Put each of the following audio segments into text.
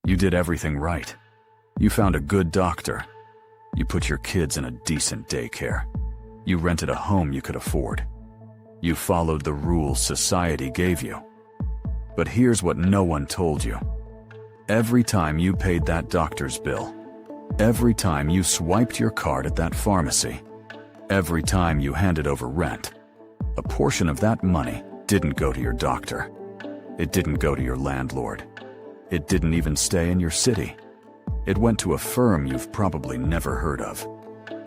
You did everything right. You found a good doctor. You put your kids in a decent daycare. You rented a home you could afford. You followed the rules society gave you. But here's what no one told you. Every time you paid that doctor's bill, every time you swiped your card at that pharmacy, every time you handed over rent, a portion of that money didn't go to your doctor. It didn't go to your landlord. It didn't even stay in your city. It went to a firm you've probably never heard of.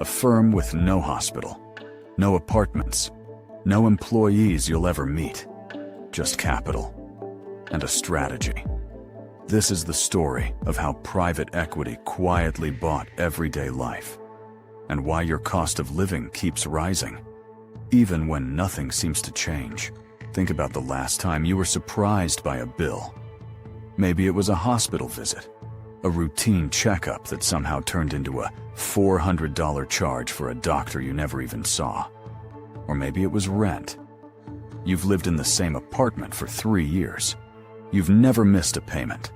A firm with no hospital, no apartments, no employees you'll ever meet. Just capital and a strategy. This is the story of how private equity quietly bought everyday life, and why your cost of living keeps rising, even when nothing seems to change. Think about the last time you were surprised by a bill. Maybe it was a hospital visit, a routine checkup that somehow turned into a $400 charge for a doctor you never even saw. Or maybe it was rent. You've lived in the same apartment for 3 years. You've never missed a payment.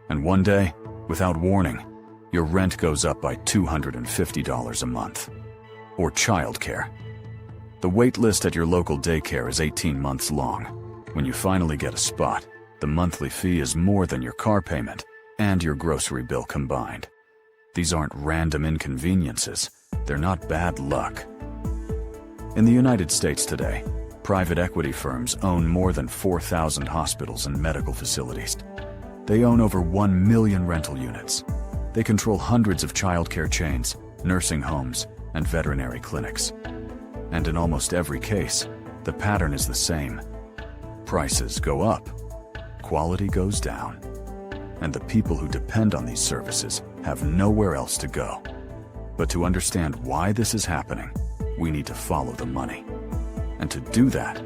And one day, without warning, your rent goes up by $250 a month. Or childcare. The wait list at your local daycare is 18 months long. When you finally get a spot, the monthly fee is more than your car payment and your grocery bill combined. These aren't random inconveniences. They're not bad luck. In the United States today, private equity firms own more than 4,000 hospitals and medical facilities. They own over 1 million rental units. They control hundreds of childcare chains, nursing homes, and veterinary clinics. And in almost every case, the pattern is the same. Prices go up, quality goes down, and the people who depend on these services have nowhere else to go. But to understand why this is happening, we need to follow the money. And to do that,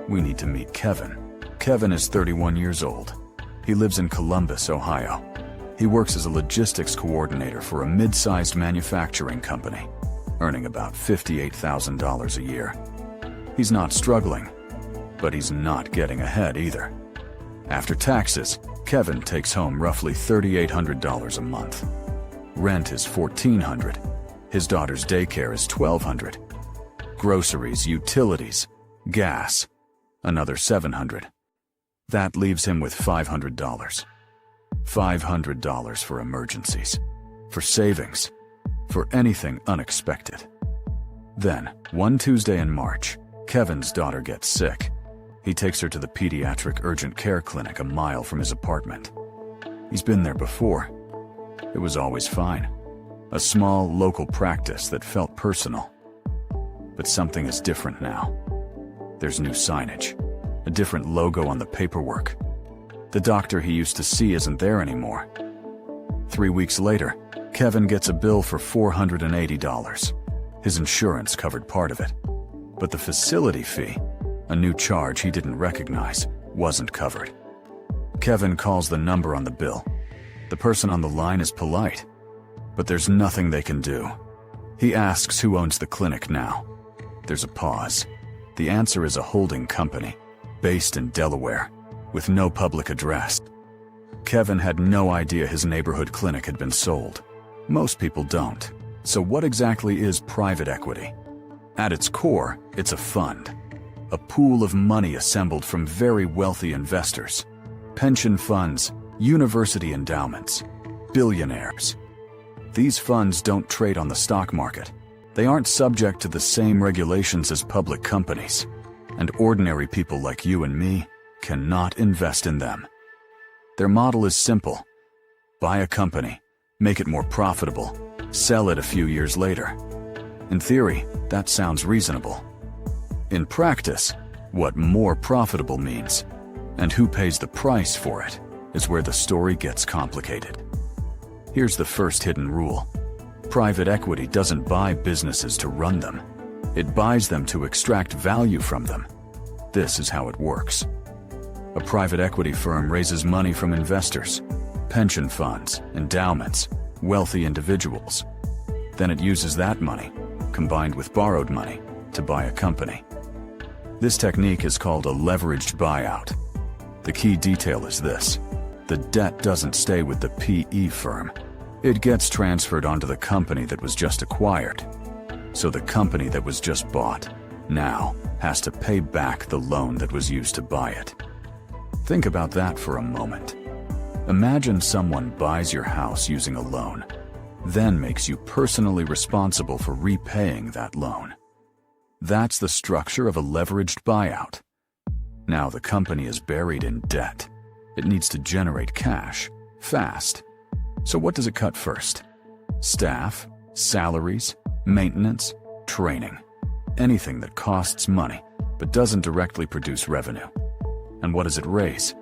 we need to meet Kevin. Kevin is 31 years old. He lives in Columbus, Ohio. He works as a logistics coordinator for a mid-sized manufacturing company, earning about $58,000 a year. He's not struggling, but he's not getting ahead either. After taxes, Kevin takes home roughly $3,800 a month. Rent is $1,400. His daughter's daycare is $1,200. Groceries, utilities, gas, another $700. That leaves him with $500. $500 for emergencies, for savings, for anything unexpected. Then, one Tuesday in March, Kevin's daughter gets sick. He takes her to the pediatric urgent care clinic a mile from his apartment. He's been there before. It was always fine. A small local practice that felt personal. But something is different now. There's new signage, a different logo on the paperwork. The doctor he used to see isn't there anymore. 3 weeks later, Kevin gets a bill for $480. His insurance covered part of it. But the facility fee, a new charge he didn't recognize, wasn't covered. Kevin calls the number on the bill. The person on the line is polite, but there's nothing they can do. He asks who owns the clinic now. There's a pause. The answer is a holding company, based in Delaware, with no public address. Kevin had no idea his neighborhood clinic had been sold. Most people don't. So what exactly is private equity? At its core, it's a fund. A pool of money assembled from very wealthy investors. Pension funds, university endowments, billionaires. These funds don't trade on the stock market. They aren't subject to the same regulations as public companies. And ordinary people like you and me cannot invest in them. Their model is simple. Buy a company, make it more profitable, sell it a few years later. In theory, that sounds reasonable. In practice, what more profitable means, and who pays the price for it, is where the story gets complicated. Here's the first hidden rule. Private equity doesn't buy businesses to run them. It buys them to extract value from them. This is how it works. A private equity firm raises money from investors, pension funds, endowments, wealthy individuals. Then it uses that money, combined with borrowed money, to buy a company. This technique is called a leveraged buyout. The key detail is this. the debt doesn't stay with the PE firm. It gets transferred onto the company that was just acquired. So the company that was just bought now has to pay back the loan that was used to buy it. Think about that for a moment. Imagine someone buys your house using a loan, then makes you personally responsible for repaying that loan. That's the structure of a leveraged buyout. Now the company is buried in debt. It needs to generate cash, fast. So what does it cut first? Staff, salaries, maintenance, training. Anything that costs money, but doesn't directly produce revenue. And what does it raise?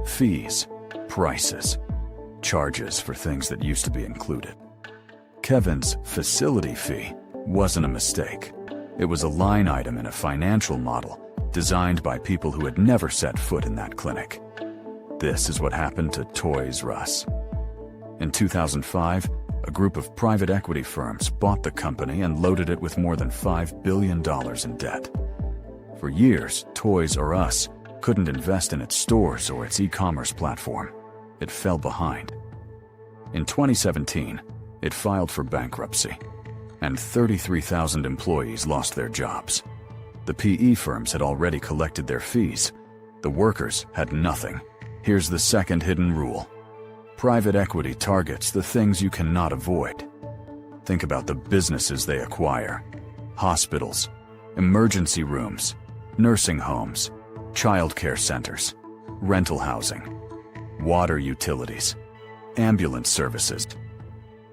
Fees, prices, charges for things that used to be included. Kevin's facility fee wasn't a mistake. It was a line item in a financial model designed by people who had never set foot in that clinic. This is what happened to Toys R Us. In 2005, a group of private equity firms bought the company and loaded it with more than $5 billion in debt. For years, Toys R Us couldn't invest in its stores or its e-commerce platform. It fell behind. In 2017, it filed for bankruptcy, and 33,000 employees lost their jobs. The PE firms had already collected their fees. The workers had nothing. Here's the second hidden rule. Private equity targets the things you cannot avoid. Think about the businesses they acquire: hospitals, emergency rooms, nursing homes, childcare centers, rental housing, water utilities, ambulance services.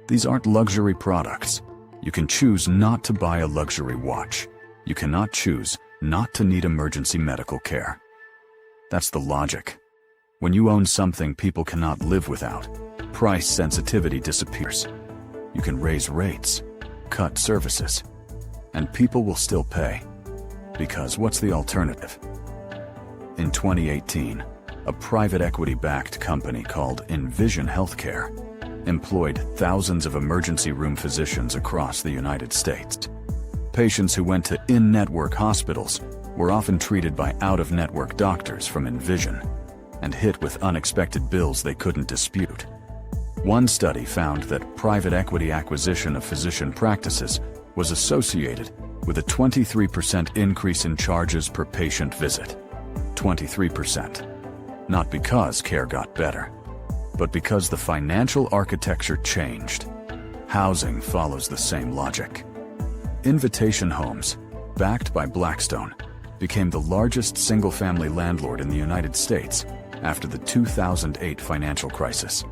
These aren't luxury products. You can choose not to buy a luxury watch. You cannot choose not to need emergency medical care. That's the logic. When you own something people cannot live without, price sensitivity disappears. You can raise rates, cut services, and people will still pay. Because what's the alternative? In 2018, a private equity-backed company called Envision Healthcare employed thousands of emergency room physicians across the United States. Patients who went to in-network hospitals were often treated by out-of-network doctors from Envision and hit with unexpected bills they couldn't dispute. One study found that private equity acquisition of physician practices was associated with a 23% increase in charges per patient visit. 23%. Not because care got better, but because the financial architecture changed. Housing follows the same logic. Invitation Homes, backed by Blackstone, became the largest single-family landlord in the United States after the 2008 financial crisis,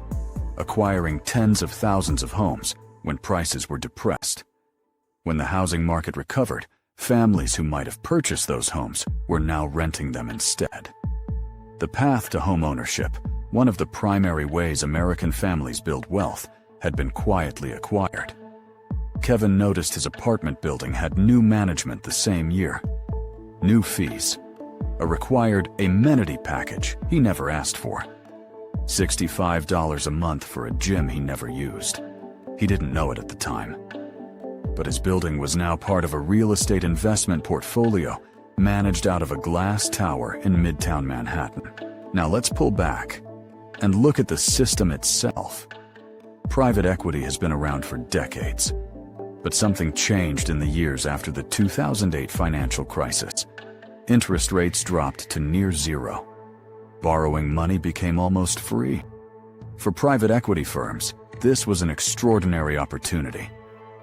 acquiring tens of thousands of homes when prices were depressed. When the housing market recovered, families who might have purchased those homes were now renting them instead. The path to home ownership, one of the primary ways American families build wealth, had been quietly acquired. Kevin noticed his apartment building had new management the same year. New fees. A required amenity package he never asked for. $65 a month for a gym he never used. He didn't know it at the time. But his building was now part of a real estate investment portfolio managed out of a glass tower in Midtown Manhattan. Now let's pull back and look at the system itself. Private equity has been around for decades, but something changed in the years after the 2008 financial crisis. Interest rates dropped to near zero. Borrowing money became almost free. For private equity firms, this was an extraordinary opportunity.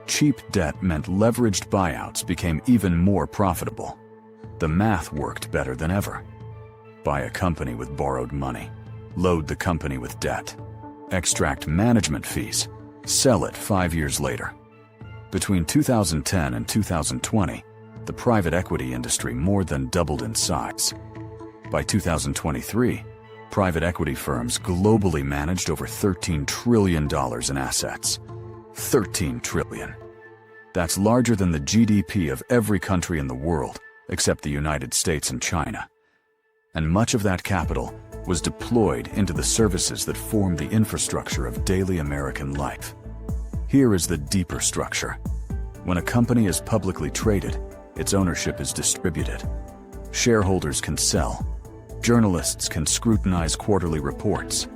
Cheap debt meant leveraged buyouts became even more profitable. The math worked better than ever. Buy a company with borrowed money. Load the company with debt. Extract management fees. Sell it 5 years later. Between 2010 and 2020, the private equity industry more than doubled in size. By 2023, private equity firms globally managed over $13 trillion in assets. $13 trillion. That's larger than the GDP of every country in the world, except the United States and China. And much of that capital was deployed into the services that form the infrastructure of daily American life. Here is the deeper structure. When a company is publicly traded, its ownership is distributed. Shareholders can sell. Journalists can scrutinize quarterly reports.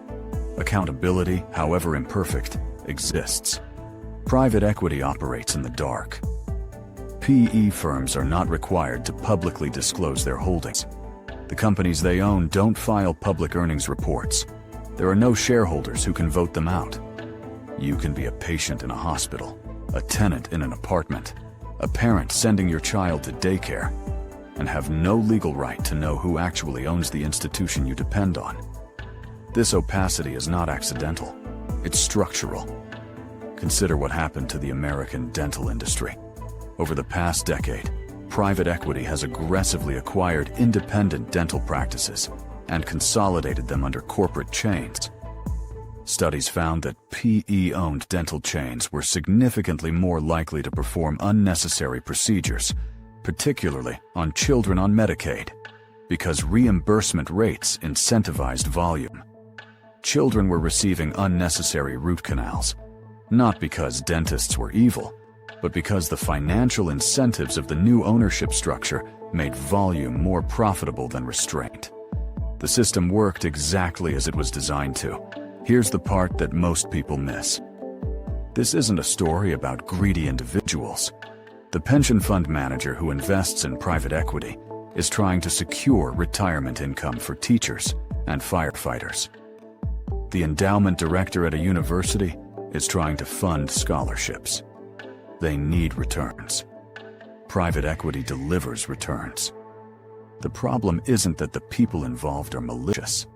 Accountability, however imperfect, exists. Private equity operates in the dark. PE firms are not required to publicly disclose their holdings. The companies they own don't file public earnings reports. There are no shareholders who can vote them out. You can be a patient in a hospital, a tenant in an apartment, a parent sending your child to daycare, and have no legal right to know who actually owns the institution you depend on. This opacity is not accidental. It's structural. Consider what happened to the American dental industry. Over the past decade, private equity has aggressively acquired independent dental practices and consolidated them under corporate chains. Studies found that PE-owned dental chains were significantly more likely to perform unnecessary procedures, particularly on children on Medicaid, because reimbursement rates incentivized volume. Children were receiving unnecessary root canals, not because dentists were evil, but because the financial incentives of the new ownership structure made volume more profitable than restraint. The system worked exactly as it was designed to. Here's the part that most people miss. This isn't a story about greedy individuals. The pension fund manager who invests in private equity is trying to secure retirement income for teachers and firefighters. The endowment director at a university is trying to fund scholarships. They need returns. Private equity delivers returns. The problem isn't that the people involved are malicious.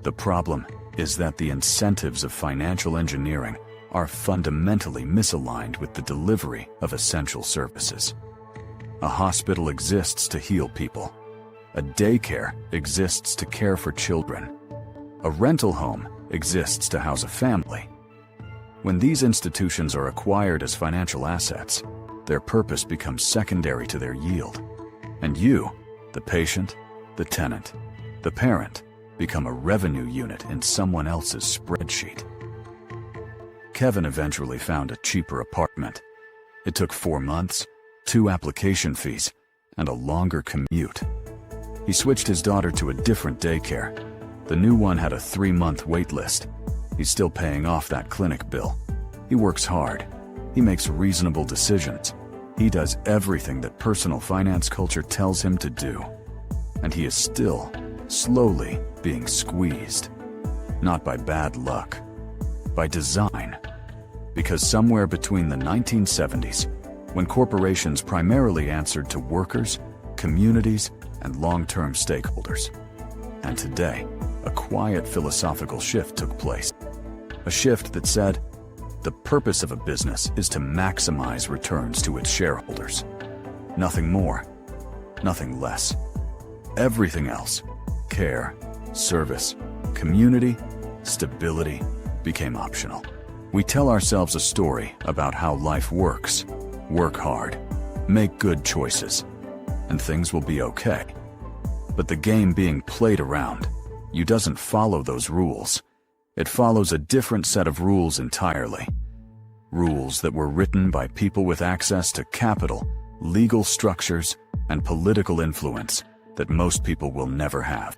The problem is that the incentives of financial engineering are fundamentally misaligned with the delivery of essential services. A hospital exists to heal people. A daycare exists to care for children. A rental home exists to house a family. When these institutions are acquired as financial assets, their purpose becomes secondary to their yield. And you, the patient, the tenant, the parent, become a revenue unit in someone else's spreadsheet. Kevin eventually found a cheaper apartment. It took 4 months, 2 application fees, and a longer commute. He switched his daughter to a different daycare. The new one had a 3-month wait list. He's still paying off that clinic bill. He works hard. He makes reasonable decisions. He does everything that personal finance culture tells him to do. And he is still, slowly, being squeezed. Not by bad luck, by design. Because somewhere between the 1970s, when corporations primarily answered to workers, communities, and long-term stakeholders, and today, a quiet philosophical shift took place. A shift that said, the purpose of a business is to maximize returns to its shareholders. Nothing more, nothing less. Everything else, care, service, community, stability, became optional. We tell ourselves a story about how life works. Work hard, make good choices, and things will be okay. But the game being played around you doesn't follow those rules. It follows a different set of rules entirely. Rules that were written by people with access to capital, legal structures, and political influence that most people will never have.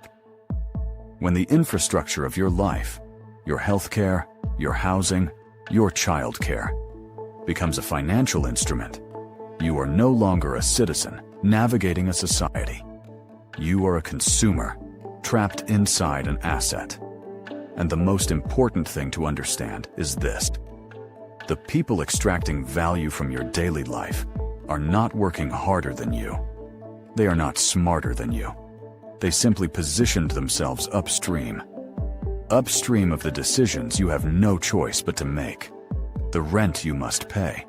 When the infrastructure of your life, your healthcare, your housing, your childcare, becomes a financial instrument, you are no longer a citizen navigating a society. You are a consumer, trapped inside an asset. And the most important thing to understand is this. The people extracting value from your daily life are not working harder than you. They are not smarter than you. They simply positioned themselves upstream. Upstream of the decisions you have no choice but to make. The rent you must pay.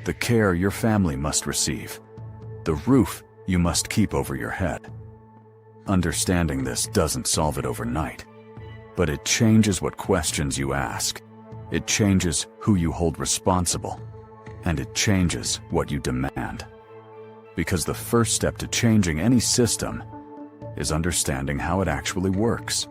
The care your family must receive. The roof you must keep over your head. Understanding this doesn't solve it overnight, but it changes what questions you ask. It changes who you hold responsible, and it changes what you demand. Because the first step to changing any system is understanding how it actually works.